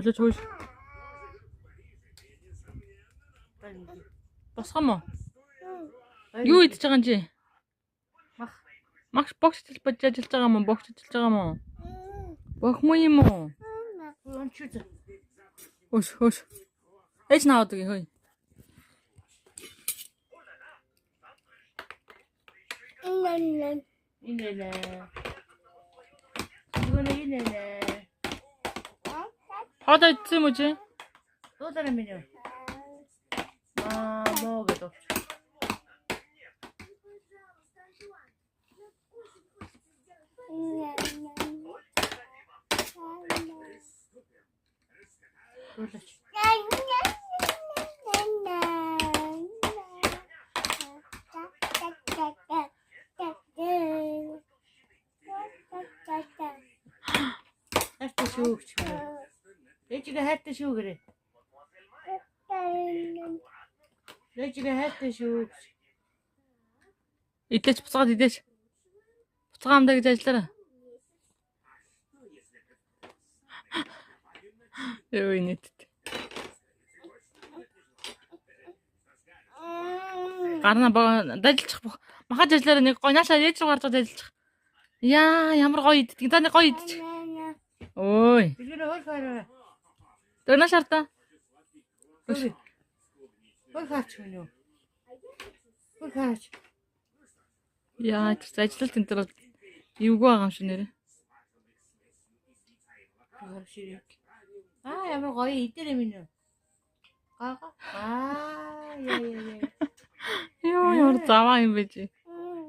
Болож хөөш. Босгоо мó. Юу идэж байгаа юм чи? Мах богч бож ажиллаж байгаа мó? Богч ажиллаж байгаа мó? Бохмо юм уу? Хөөш. Эч наадаг хөөе. Инэлэ. Хада идсэн юм уу чи? Дуулаарай минь. Моо гэдэг. Дуулаач. Хайртай шүү гэж. Ээжигээ хайртай шүү гэрээ. Ээжигээ хайртай шүү. Идэж буцаад идэж. Буцаа амдаа гэж ажиллаарай. Ой нэт. Гарна дайжилчих. Махаж ажиллаарай нэг гоё наашаа ээж рүү гарч ажиллах. Яа, ямар гоё иддэг. Та нэг гоё идчих. Ой. Тэгэрэ хөл хараа. Дөрнө шарта. Хөл хаач минь юу? Хөл хаач. Яа, тэр ажилт энэ төр эвгүй байгаа юм шиг нэрэ. Ямар гоё идэрэ минь юу? Яа. Йоо, ямар заваа юм бэ чи?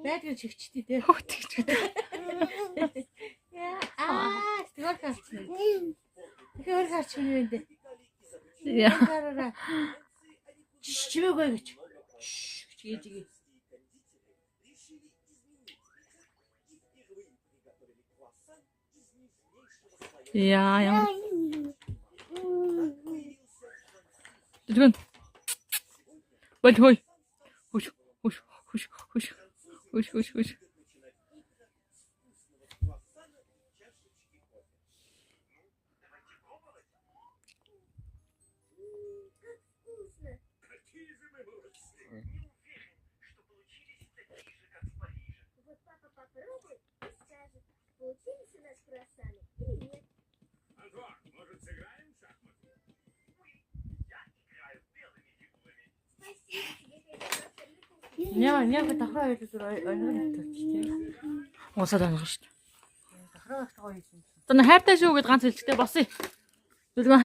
Байдаг чигчтэй те. Тэгж. Тэгэр хаач. Тэгэр хаач минь үү? Яа. Чимээгүй гэж. Ээжигээ. Яа. Тэгвэл. Бол хой. Хуш. Няга дахраа ойлгож тавьчих. Уусаад байгаа шүү дээ. Дахраа гоё юм. Тань хайртай шүү гэд ганц хэлчихтэй босъё. Зүлгэн